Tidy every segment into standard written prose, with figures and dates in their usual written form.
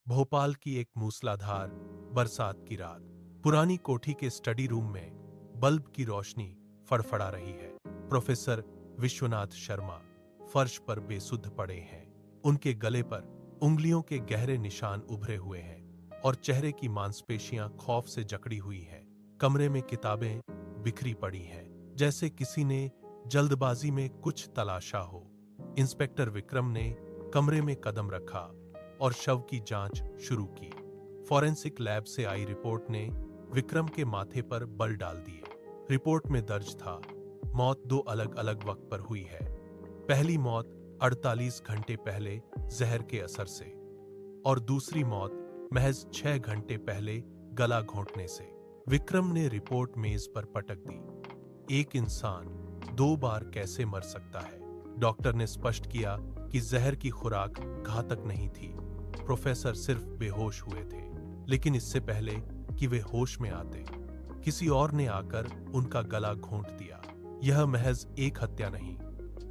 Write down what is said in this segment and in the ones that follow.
भोपाल की एक मूसलाधार बरसात की रात। पुरानी कोठी के स्टडी रूम में बल्ब की रोशनी फड़फड़ा रही है। प्रोफेसर विश्वनाथ शर्मा फर्श पर बेसुध पड़े हैं। उनके गले पर उंगलियों के गहरे निशान उभरे हुए हैं और चेहरे की मांसपेशियां खौफ से जकड़ी हुई हैं। कमरे में किताबें बिखरी पड़ी हैं, जैसे किसी ने जल्दबाजी में कुछ तलाशा हो। इंस्पेक्टर विक्रम ने कमरे में कदम रखा और शव की जांच शुरू की। फॉरेंसिक लैब से आई रिपोर्ट ने विक्रम के माथे पर बल डाल दिए। रिपोर्ट में दर्ज था, मौत 2 अलग अलग वक्त पर हुई है। पहली मौत 48 घंटे पहले जहर के असर से और दूसरी मौत महज 6 घंटे पहले गला घोंटने से। विक्रम ने रिपोर्ट मेज पर पटक दी। एक इंसान 2 बार कैसे मर सकता है? डॉक्टर ने स्पष्ट किया कि जहर की खुराक घातक नहीं थी। प्रोफेसर सिर्फ बेहोश हुए थे, लेकिन इससे पहले कि वे होश में आते, किसी और ने आकर उनका गला घोंट दिया। यह महज एक हत्या नहीं,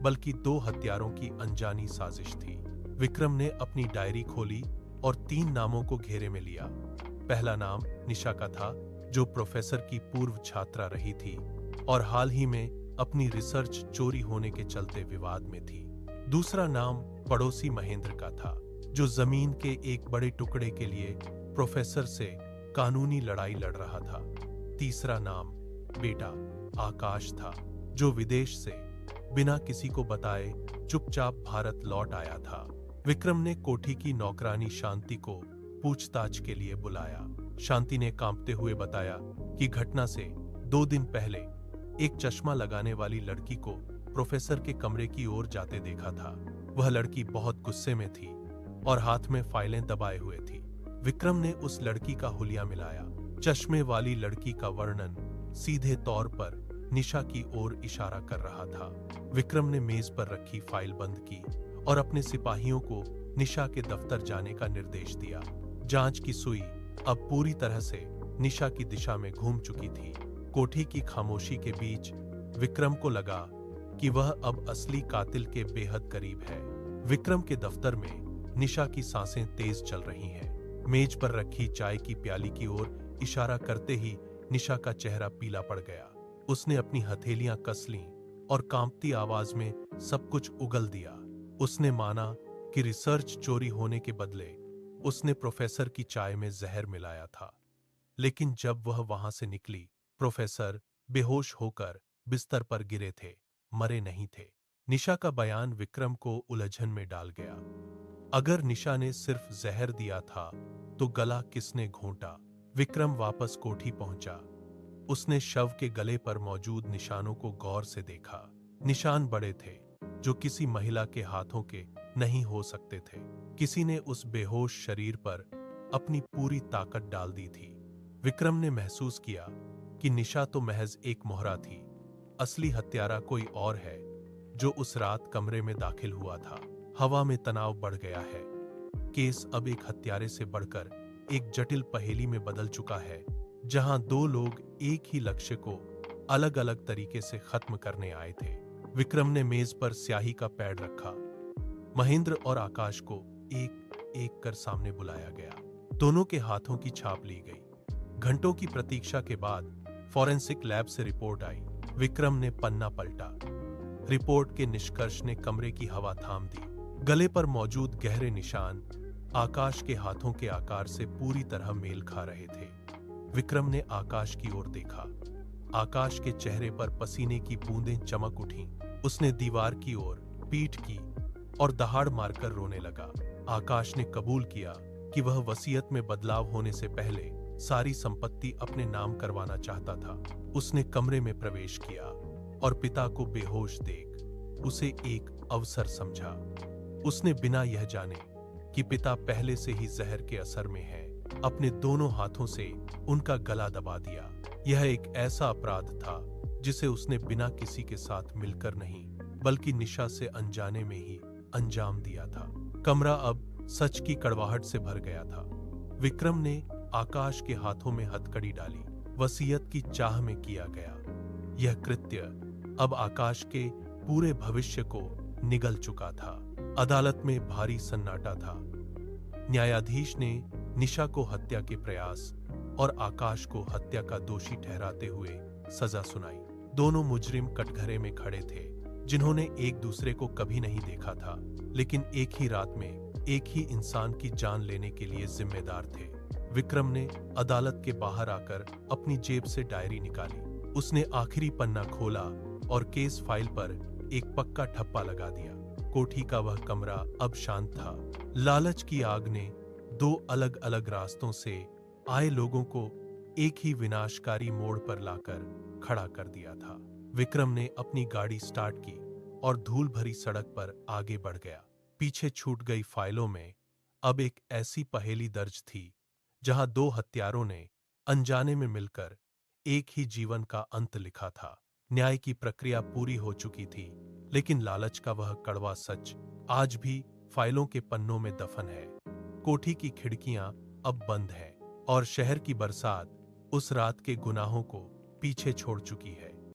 बल्कि 2 हत्यारों की अनजानी साजिश थी। विक्रम ने अपनी डायरी खोली और 3 नामों को घेरे में लिया। पहला नाम निशा का था, जो प्रोफेसर की पूर्व छात्रा रही थी और हाल ही में अपनी रिसर्च चोरी होने के चलते विवाद में थी। दूसरा नाम पड़ोसी महेंद्र का था, जो जमीन के एक बड़े टुकड़े के लिए प्रोफेसर से कानूनी लड़ाई लड़ रहा था। तीसरा नाम बेटा आकाश था, जो विदेश से बिना किसी को बताए चुपचाप भारत लौट आया था। विक्रम ने कोठी की नौकरानी शांति को पूछताछ के लिए बुलाया। शांति ने कांपते हुए बताया कि घटना से 2 दिन पहले एक चश्मा लगाने वाली लड़की को प्रोफेसर के कमरे की ओर जाते देखा था। वह लड़की बहुत गुस्से में थी और हाथ में फाइलें दबाए हुए थी। विक्रम ने उस लड़की का हुलिया मिलाया। चश्मे वाली लड़की का वर्णन सीधे तौर पर निशा की ओर इशारा कर रहा था। विक्रम ने मेज पर रखी फाइल बंद की और अपने सिपाहियों को निशा के दफ्तर जाने का निर्देश दिया। जांच की सुई अब पूरी तरह से निशा की दिशा में घूम चुकी थी। कोठी की खामोशी के बीच विक्रम को लगा कि वह अब असली कातिल के बेहद करीब है। विक्रम के दफ्तर में निशा की सांसें तेज चल रही हैं। मेज पर रखी चाय की प्याली की ओर इशारा करते ही निशा का चेहरा पीला पड़ गया। उसने अपनी हथेलियां कस लीं और कांपती आवाज में सब कुछ उगल दिया। उसने माना कि रिसर्च चोरी होने के बदले उसने प्रोफेसर की चाय में जहर मिलाया था। लेकिन जब वह वहां से निकली, प्रोफेसर बेहोश होकर बिस्तर पर गिरे थे, मरे नहीं थे। निशा का बयान विक्रम को उलझन में डाल गया। अगर निशा ने सिर्फ जहर दिया था, तो गला किसने घोंटा? विक्रम वापस कोठी पहुंचा। उसने शव के गले पर मौजूद निशानों को गौर से देखा। निशान बड़े थे, जो किसी महिला के हाथों के नहीं हो सकते थे। किसी ने उस बेहोश शरीर पर अपनी पूरी ताकत डाल दी थी। विक्रम ने महसूस किया कि निशा तो महज एक मोहरा थी। असली हत्यारा कोई और है, जो उस रात कमरे में दाखिल हुआ था। हवा में तनाव बढ़ गया है। केस अब एक हत्यारे से बढ़कर एक जटिल पहेली में बदल चुका है, जहां 2 लोग एक ही लक्ष्य को अलग अलग तरीके से खत्म करने आए थे। विक्रम ने मेज पर स्याही का पैड रखा। महेंद्र और आकाश को एक एक कर सामने बुलाया गया। दोनों के हाथों की छाप ली गई। घंटों की प्रतीक्षा के बाद फॉरेंसिक लैब से रिपोर्ट आई। विक्रम ने पन्ना पलटा। रिपोर्ट के निष्कर्ष ने कमरे की हवा थाम दी। गले पर मौजूद गहरे निशान आकाश के हाथों के आकार से पूरी तरह मेल खा रहे थे। विक्रम ने आकाश की ओर देखा। आकाश के चेहरे पर पसीने की बूंदें चमक उठीं। उसने दीवार की ओर पीठ की और दहाड़ मारकर रोने लगा। आकाश ने कबूल किया कि वह वसीयत में बदलाव होने से पहले सारी संपत्ति अपने नाम करवाना चाहता था। उसने कमरे में प्रवेश किया और पिता को बेहोश देख उसे एक अवसर समझा। उसने बिना यह जाने कि पिता पहले से ही जहर के असर में है, अपने दोनों हाथों से उनका गला दबा दिया। यह एक ऐसा अपराध था जिसे उसने बिना किसी के साथ मिलकर नहीं, बल्कि निशा से अनजाने में ही अंजाम दिया था। कमरा अब सच की कड़वाहट से भर गया था। विक्रम ने आकाश के हाथों में हथकड़ी डाली। वसीयत की चाह में किया गया यह कृत्य अब आकाश के पूरे भविष्य को निगल चुका था। अदालत में भारी सन्नाटा था। न्यायाधीश ने निशा को हत्या के प्रयास और आकाश को हत्या का दोषी ठहराते हुए सजा सुनाई। दोनों मुजरिम कटघरे में खड़े थे, जिन्होंने एक दूसरे को कभी नहीं देखा था, लेकिन एक ही रात में एक ही इंसान की जान लेने के लिए जिम्मेदार थे। विक्रम ने अदालत के बाहर आकर अपनी जेब से डायरी निकाली। उसने आखिरी पन्ना खोला और केस फाइल पर एक पक्का ठप्पा लगा दिया। कोठी का वह कमरा अब शांत था। लालच की आग ने दो अलग अलग रास्तों से आए लोगों को एक ही विनाशकारी मोड़ पर लाकर खड़ा कर दिया था। विक्रम ने अपनी गाड़ी स्टार्ट की और धूल भरी सड़क पर आगे बढ़ गया। पीछे छूट गई फाइलों में अब एक ऐसी पहेली दर्ज थी, जहां दो हत्यारों ने अनजाने में मिलकर एक ही जीवन का अंत लिखा था। न्याय की प्रक्रिया पूरी हो चुकी थी, लेकिन लालच का वह कड़वा सच आज भी फाइलों के पन्नों में दफन है। कोठी की खिड़कियां अब बंद हैं और शहर की बरसात उस रात के गुनाहों को पीछे छोड़ चुकी है।